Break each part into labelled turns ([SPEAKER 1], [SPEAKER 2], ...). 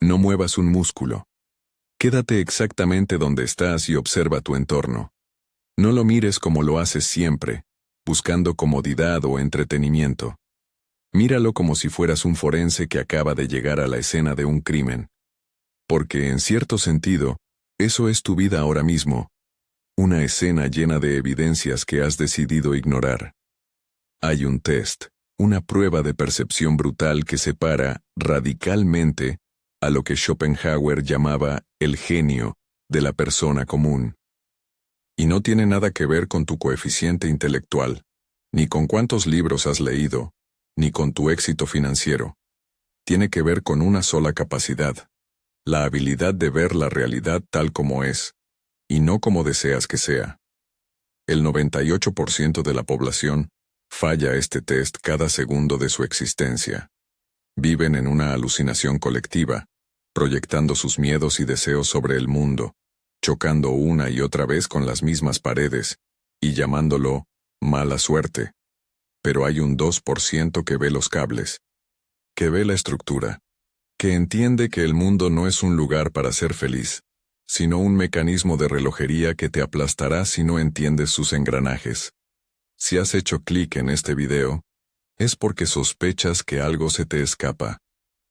[SPEAKER 1] No muevas un músculo. Quédate exactamente donde estás y observa tu entorno. No lo mires como lo haces siempre, buscando comodidad o entretenimiento. Míralo como si fueras un forense que acaba de llegar a la escena de un crimen. Porque, en cierto sentido, eso es tu vida ahora mismo, una escena llena de evidencias que has decidido ignorar. Hay un test, una prueba de percepción brutal que separa, radicalmente, a lo que Schopenhauer llamaba el genio de la persona común. Y no tiene nada que ver con tu coeficiente intelectual, ni con cuántos libros has leído, ni con tu éxito financiero. Tiene que ver con una sola capacidad, la habilidad de ver la realidad tal como es, y no como deseas que sea. El 98% de la población falla este test cada segundo de su existencia. Viven en una alucinación colectiva, proyectando sus miedos y deseos sobre el mundo, chocando una y otra vez con las mismas paredes, y llamándolo mala suerte. Pero hay un 2% que ve los cables, que ve la estructura, que entiende que el mundo no es un lugar para ser feliz, sino un mecanismo de relojería que te aplastará si no entiendes sus engranajes. Si has hecho clic en este video, es porque sospechas que algo se te escapa.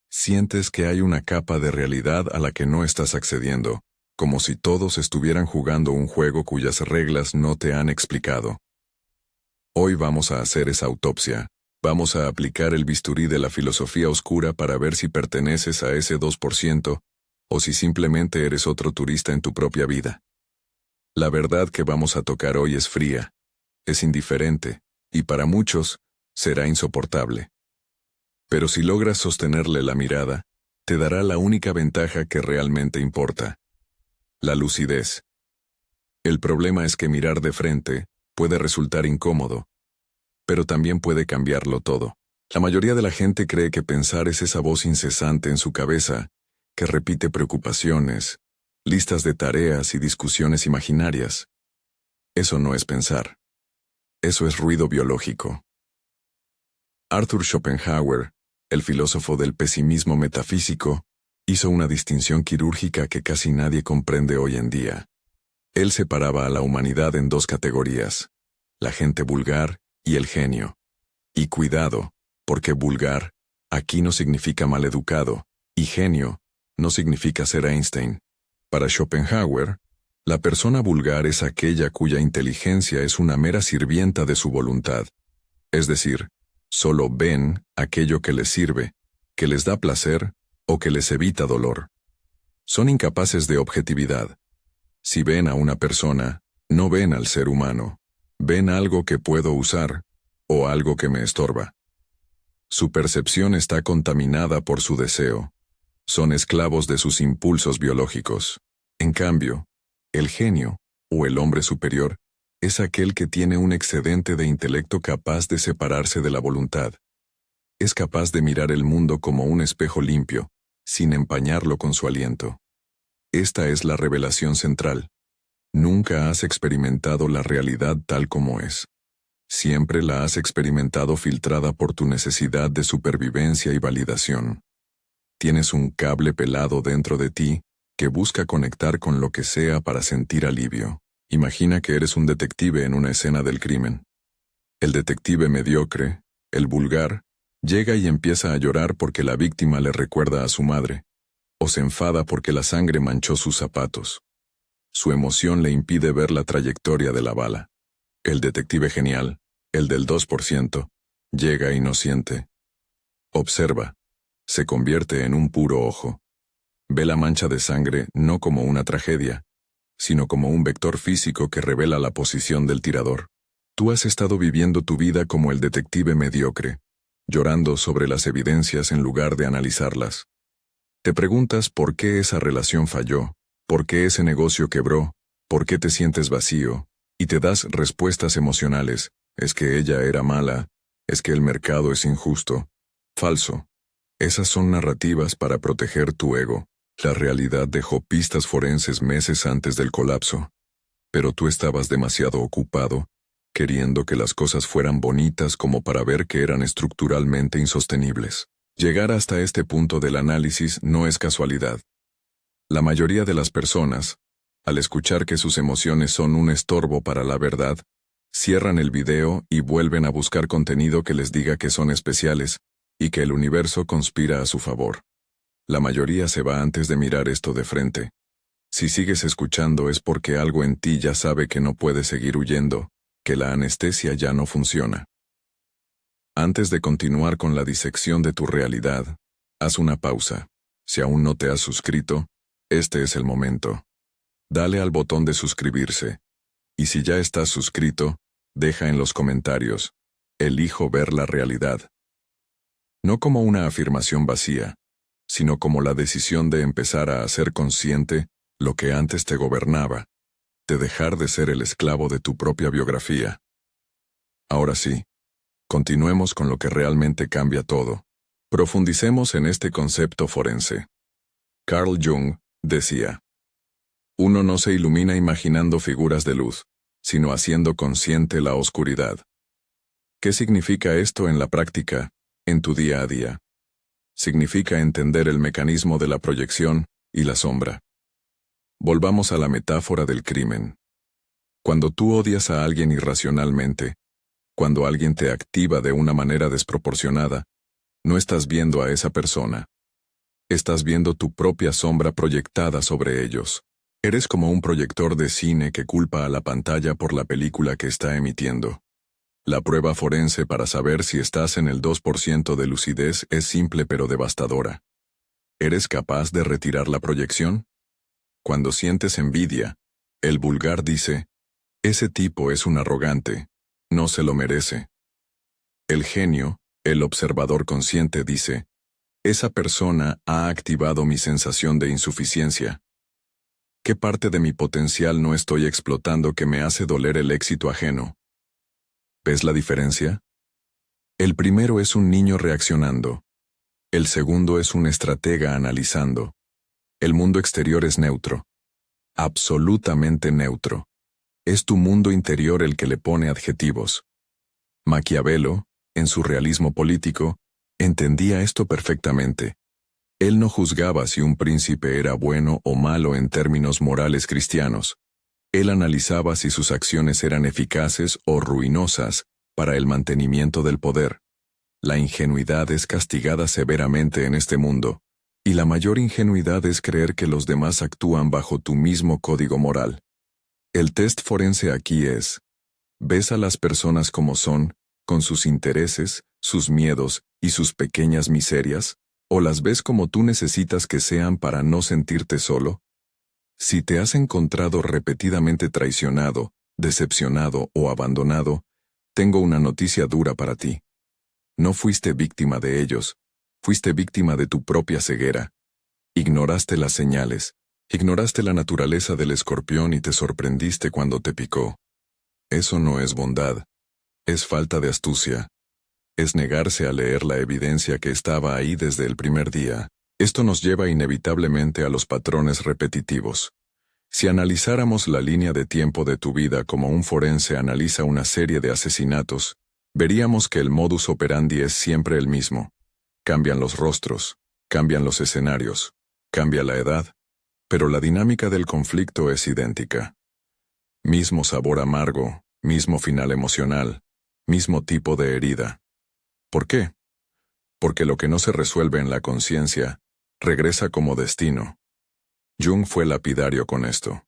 [SPEAKER 1] Sientes que hay una capa de realidad a la que no estás accediendo, como si todos estuvieran jugando un juego cuyas reglas no te han explicado. Hoy vamos a hacer esa autopsia. Vamos a aplicar el bisturí de la filosofía oscura para ver si perteneces a ese 2%, o si simplemente eres otro turista en tu propia vida. La verdad que vamos a tocar hoy es fría, es indiferente, y para muchos, será insoportable. Pero si logras sostenerle la mirada, te dará la única ventaja que realmente importa: la lucidez. El problema es que mirar de frente puede resultar incómodo, pero también puede cambiarlo todo. La mayoría de la gente cree que pensar es esa voz incesante en su cabeza, que repite preocupaciones, listas de tareas y discusiones imaginarias. Eso no es pensar. Eso es ruido biológico. Arthur Schopenhauer, el filósofo del pesimismo metafísico, hizo una distinción quirúrgica que casi nadie comprende hoy en día. Él separaba a la humanidad en dos categorías: la gente vulgar y el genio. Y cuidado, porque vulgar aquí no significa maleducado, y genio no significa ser Einstein. Para Schopenhauer, la persona vulgar es aquella cuya inteligencia es una mera sirvienta de su voluntad. Es decir, solo ven aquello que les sirve, que les da placer o que les evita dolor. Son incapaces de objetividad. Si ven a una persona, no ven al ser humano. Ven algo que puedo usar, o algo que me estorba. Su percepción está contaminada por su deseo. Son esclavos de sus impulsos biológicos. En cambio, el genio, o el hombre superior, es aquel que tiene un excedente de intelecto capaz de separarse de la voluntad. Es capaz de mirar el mundo como un espejo limpio, sin empañarlo con su aliento. Esta es la revelación central. Nunca has experimentado la realidad tal como es. Siempre la has experimentado filtrada por tu necesidad de supervivencia y validación. Tienes un cable pelado dentro de ti que busca conectar con lo que sea para sentir alivio. Imagina que eres un detective en una escena del crimen. El detective mediocre, el vulgar, llega y empieza a llorar porque la víctima le recuerda a su madre, o se enfada porque la sangre manchó sus zapatos. Su emoción le impide ver la trayectoria de la bala. El detective genial, el del 2%, llega y no siente. Observa. Se convierte en un puro ojo. Ve la mancha de sangre no como una tragedia, sino como un vector físico que revela la posición del tirador. Tú has estado viviendo tu vida como el detective mediocre, llorando sobre las evidencias en lugar de analizarlas. Te preguntas por qué esa relación falló, por qué ese negocio quebró, por qué te sientes vacío, y te das respuestas emocionales: es que ella era mala, es que el mercado es injusto. Falso. Esas son narrativas para proteger tu ego. La realidad dejó pistas forenses meses antes del colapso. Pero tú estabas demasiado ocupado, queriendo que las cosas fueran bonitas como para ver que eran estructuralmente insostenibles. Llegar hasta este punto del análisis no es casualidad. La mayoría de las personas, al escuchar que sus emociones son un estorbo para la verdad, cierran el video y vuelven a buscar contenido que les diga que son especiales y que el universo conspira a su favor. La mayoría se va antes de mirar esto de frente. Si sigues escuchando es porque algo en ti ya sabe que no puede seguir huyendo, que la anestesia ya no funciona. Antes de continuar con la disección de tu realidad, haz una pausa. Si aún no te has suscrito, este es el momento. Dale al botón de suscribirse. Y si ya estás suscrito, deja en los comentarios: elijo ver la realidad. No como una afirmación vacía, sino como la decisión de empezar a hacer consciente lo que antes te gobernaba, de dejar de ser el esclavo de tu propia biografía. Ahora sí, continuemos con lo que realmente cambia todo. Profundicemos en este concepto forense. Carl Jung decía: uno no se ilumina imaginando figuras de luz, sino haciendo consciente la oscuridad. ¿Qué significa esto en la práctica, en tu día a día? Significa entender el mecanismo de la proyección y la sombra. Volvamos a la metáfora del crimen. Cuando tú odias a alguien irracionalmente, cuando alguien te activa de una manera desproporcionada, no estás viendo a esa persona. Estás viendo tu propia sombra proyectada sobre ellos. Eres como un proyector de cine que culpa a la pantalla por la película que está emitiendo. La prueba forense para saber si estás en el 2% de lucidez es simple pero devastadora. ¿Eres capaz de retirar la proyección? Cuando sientes envidia, el vulgar dice: ese tipo es un arrogante, no se lo merece. El genio, el observador consciente, dice: esa persona ha activado mi sensación de insuficiencia. ¿Qué parte de mi potencial no estoy explotando que me hace doler el éxito ajeno? ¿Ves la diferencia? El primero es un niño reaccionando. El segundo es un estratega analizando. El mundo exterior es neutro. Absolutamente neutro. Es tu mundo interior el que le pone adjetivos. Maquiavelo, en su realismo político, entendía esto perfectamente. Él no juzgaba si un príncipe era bueno o malo en términos morales cristianos. Él analizaba si sus acciones eran eficaces o ruinosas para el mantenimiento del poder. La ingenuidad es castigada severamente en este mundo, y la mayor ingenuidad es creer que los demás actúan bajo tu mismo código moral. El test forense aquí es: ¿ves a las personas como son, con sus intereses, sus miedos y sus pequeñas miserias? ¿O las ves como tú necesitas que sean para no sentirte solo? Si te has encontrado repetidamente traicionado, decepcionado o abandonado, tengo una noticia dura para ti. No fuiste víctima de ellos, fuiste víctima de tu propia ceguera. Ignoraste las señales, ignoraste la naturaleza del escorpión y te sorprendiste cuando te picó. Eso no es bondad, es falta de astucia. Es negarse a leer la evidencia que estaba ahí desde el primer día. Esto nos lleva inevitablemente a los patrones repetitivos. Si analizáramos la línea de tiempo de tu vida como un forense analiza una serie de asesinatos, veríamos que el modus operandi es siempre el mismo. Cambian los rostros, cambian los escenarios, cambia la edad, pero la dinámica del conflicto es idéntica. Mismo sabor amargo, mismo final emocional, mismo tipo de herida. ¿Por qué? Porque lo que no se resuelve en la conciencia, regresa como destino. Jung fue lapidario con esto.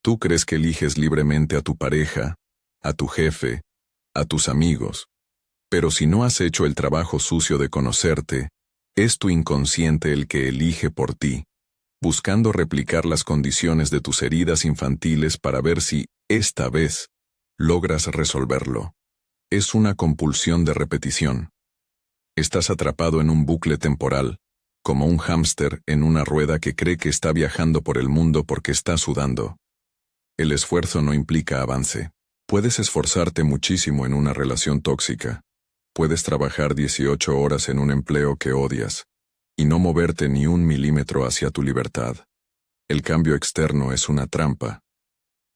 [SPEAKER 1] Tú crees que eliges libremente a tu pareja, a tu jefe, a tus amigos, pero si no has hecho el trabajo sucio de conocerte, es tu inconsciente el que elige por ti, buscando replicar las condiciones de tus heridas infantiles para ver si, esta vez, logras resolverlo. Es una compulsión de repetición. Estás atrapado en un bucle temporal, como un hámster en una rueda que cree que está viajando por el mundo porque está sudando. El esfuerzo no implica avance. Puedes esforzarte muchísimo en una relación tóxica. Puedes trabajar 18 horas en un empleo que odias, y no moverte ni un milímetro hacia tu libertad. El cambio externo es una trampa.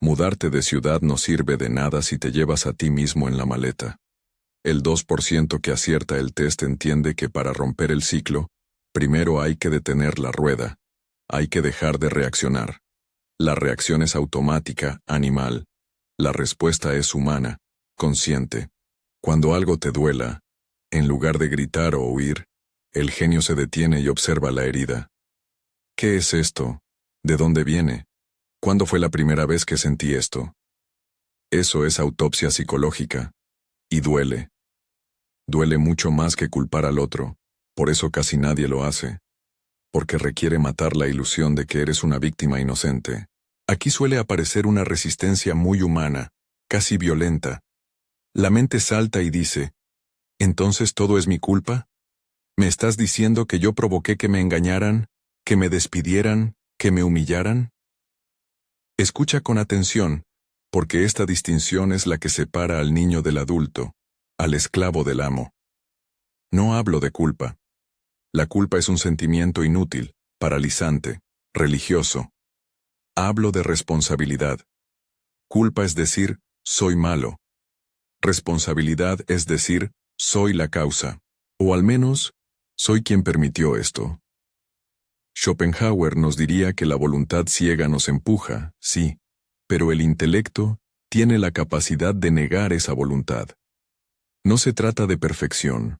[SPEAKER 1] Mudarte de ciudad no sirve de nada si te llevas a ti mismo en la maleta. El 2% que acierta el test entiende que para romper el ciclo, primero hay que detener la rueda. Hay que dejar de reaccionar. La reacción es automática, animal. La respuesta es humana, consciente. Cuando algo te duela, en lugar de gritar o huir, el genio se detiene y observa la herida. ¿Qué es esto? ¿De dónde viene? ¿Cuándo fue la primera vez que sentí esto? Eso es autopsia psicológica. Y duele. Duele mucho más que culpar al otro. Por eso casi nadie lo hace. Porque requiere matar la ilusión de que eres una víctima inocente. Aquí suele aparecer una resistencia muy humana, casi violenta. La mente salta y dice, ¿entonces todo es mi culpa? ¿Me estás diciendo que yo provoqué que me engañaran, que me despidieran, que me humillaran? Escucha con atención, porque esta distinción es la que separa al niño del adulto, al esclavo del amo. No hablo de culpa. La culpa es un sentimiento inútil, paralizante, religioso. Hablo de responsabilidad. Culpa es decir, soy malo. Responsabilidad es decir, soy la causa. O al menos, soy quien permitió esto. Schopenhauer nos diría que la voluntad ciega nos empuja, sí, pero el intelecto tiene la capacidad de negar esa voluntad. No se trata de perfección.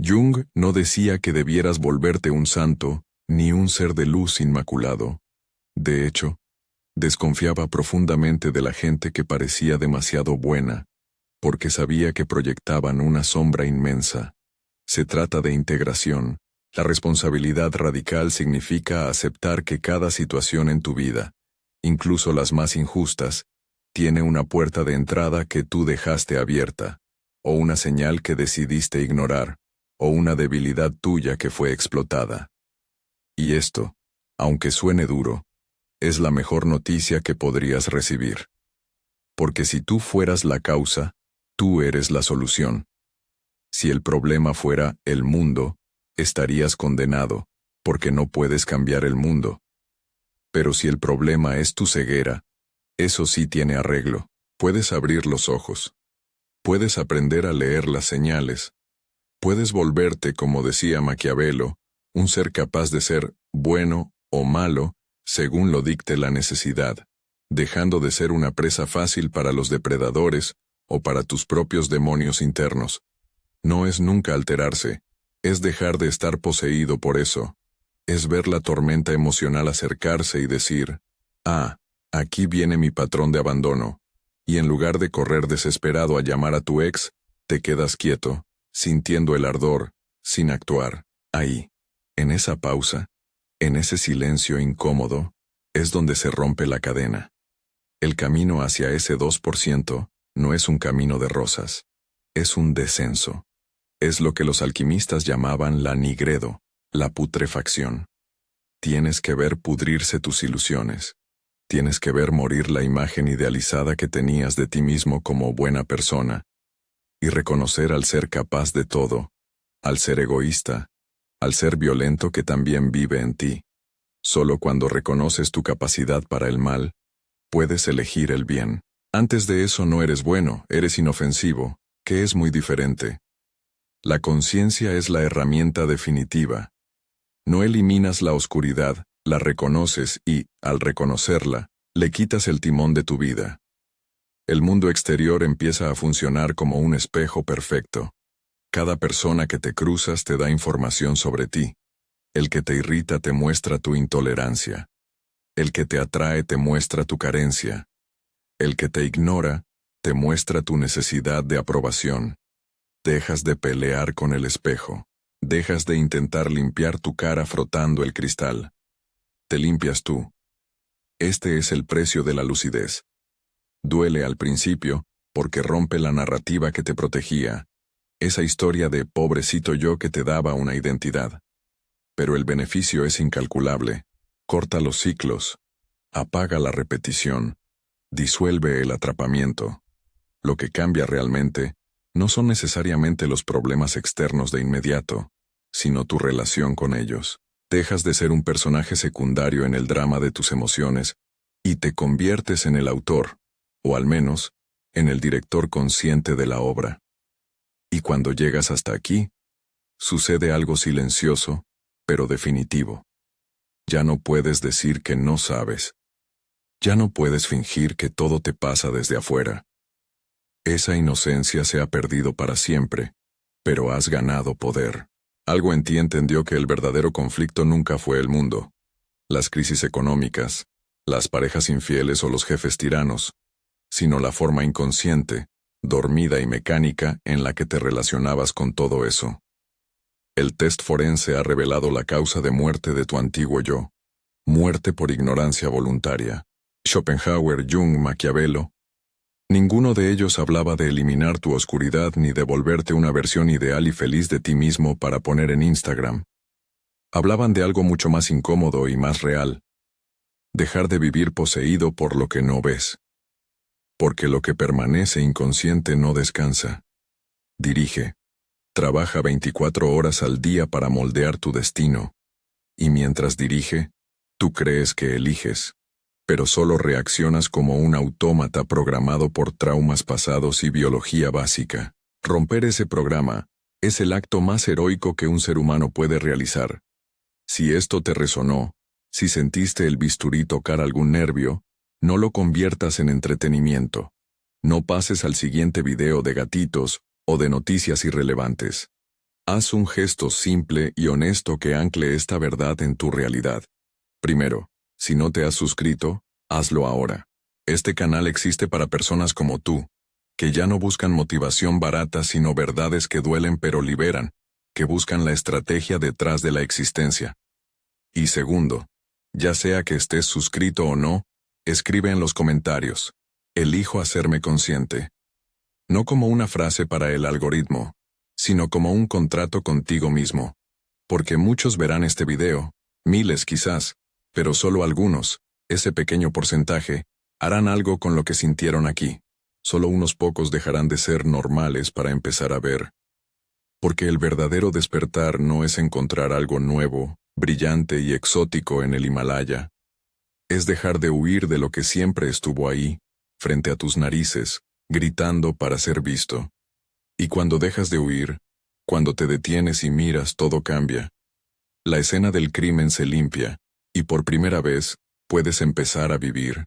[SPEAKER 1] Jung no decía que debieras volverte un santo, ni un ser de luz inmaculado. De hecho, desconfiaba profundamente de la gente que parecía demasiado buena, porque sabía que proyectaban una sombra inmensa. Se trata de integración. La responsabilidad radical significa aceptar que cada situación en tu vida, incluso las más injustas, tiene una puerta de entrada que tú dejaste abierta, o una señal que decidiste ignorar, o una debilidad tuya que fue explotada. Y esto, aunque suene duro, es la mejor noticia que podrías recibir. Porque si tú fueras la causa, tú eres la solución. Si el problema fuera el mundo, estarías condenado, porque no puedes cambiar el mundo. Pero si el problema es tu ceguera, eso sí tiene arreglo. Puedes abrir los ojos. Puedes aprender a leer las señales. Puedes volverte, como decía Maquiavelo, un ser capaz de ser bueno o malo, según lo dicte la necesidad, dejando de ser una presa fácil para los depredadores o para tus propios demonios internos. No es nunca alterarse, es dejar de estar poseído por eso. Es ver la tormenta emocional acercarse y decir, aquí viene mi patrón de abandono, y en lugar de correr desesperado a llamar a tu ex, te quedas quieto, sintiendo el ardor, sin actuar. Ahí, en esa pausa, en ese silencio incómodo, es donde se rompe la cadena. El camino hacia ese 2% no es un camino de rosas, es un descenso. Es lo que los alquimistas llamaban la nigredo, la putrefacción. Tienes que ver pudrirse tus ilusiones. Tienes que ver morir la imagen idealizada que tenías de ti mismo como buena persona, y reconocer al ser capaz de todo, al ser egoísta, al ser violento que también vive en ti. Solo cuando reconoces tu capacidad para el mal, puedes elegir el bien. Antes de eso no eres bueno, eres inofensivo, que es muy diferente. La conciencia es la herramienta definitiva. No eliminas la oscuridad, la reconoces y, al reconocerla, le quitas el timón de tu vida. El mundo exterior empieza a funcionar como un espejo perfecto. Cada persona que te cruzas te da información sobre ti. El que te irrita te muestra tu intolerancia. El que te atrae te muestra tu carencia. El que te ignora te muestra tu necesidad de aprobación. Dejas de pelear con el espejo. Dejas de intentar limpiar tu cara frotando el cristal. Te limpias tú. Este es el precio de la lucidez. Duele al principio, porque rompe la narrativa que te protegía, esa historia de pobrecito yo que te daba una identidad. Pero el beneficio es incalculable. Corta los ciclos, apaga la repetición, disuelve el atrapamiento. Lo que cambia realmente no son necesariamente los problemas externos de inmediato, sino tu relación con ellos. Dejas de ser un personaje secundario en el drama de tus emociones y te conviertes en el autor, o al menos, en el director consciente de la obra. Y cuando llegas hasta aquí, sucede algo silencioso, pero definitivo. Ya no puedes decir que no sabes. Ya no puedes fingir que todo te pasa desde afuera. Esa inocencia se ha perdido para siempre, pero has ganado poder. Algo en ti entendió que el verdadero conflicto nunca fue el mundo, las crisis económicas, las parejas infieles o los jefes tiranos, sino la forma inconsciente, dormida y mecánica en la que te relacionabas con todo eso. El test forense ha revelado la causa de muerte de tu antiguo yo. Muerte por ignorancia voluntaria. Schopenhauer, Jung, Maquiavelo. Ninguno de ellos hablaba de eliminar tu oscuridad ni de volverte una versión ideal y feliz de ti mismo para poner en Instagram. Hablaban de algo mucho más incómodo y más real. Dejar de vivir poseído por lo que no ves. Porque lo que permanece inconsciente no descansa. Dirige. Trabaja 24 horas al día para moldear tu destino. Y mientras dirige, tú crees que eliges, pero solo reaccionas como un autómata programado por traumas pasados y biología básica. Romper ese programa es el acto más heroico que un ser humano puede realizar. Si esto te resonó, si sentiste el bisturí tocar algún nervio, no lo conviertas en entretenimiento. No pases al siguiente video de gatitos o de noticias irrelevantes. Haz un gesto simple y honesto que ancle esta verdad en tu realidad. Primero, si no te has suscrito, hazlo ahora. Este canal existe para personas como tú, que ya no buscan motivación barata sino verdades que duelen pero liberan, que buscan la estrategia detrás de la existencia. Y segundo, ya sea que estés suscrito o no, escribe en los comentarios, elijo hacerme consciente. No como una frase para el algoritmo, sino como un contrato contigo mismo. Porque muchos verán este video, miles quizás, pero solo algunos, ese pequeño porcentaje, harán algo con lo que sintieron aquí. Solo unos pocos dejarán de ser normales para empezar a ver. Porque el verdadero despertar no es encontrar algo nuevo, brillante y exótico en el Himalaya. Es dejar de huir de lo que siempre estuvo ahí, frente a tus narices, gritando para ser visto. Y cuando dejas de huir, cuando te detienes y miras, todo cambia. La escena del crimen se limpia, y por primera vez, puedes empezar a vivir.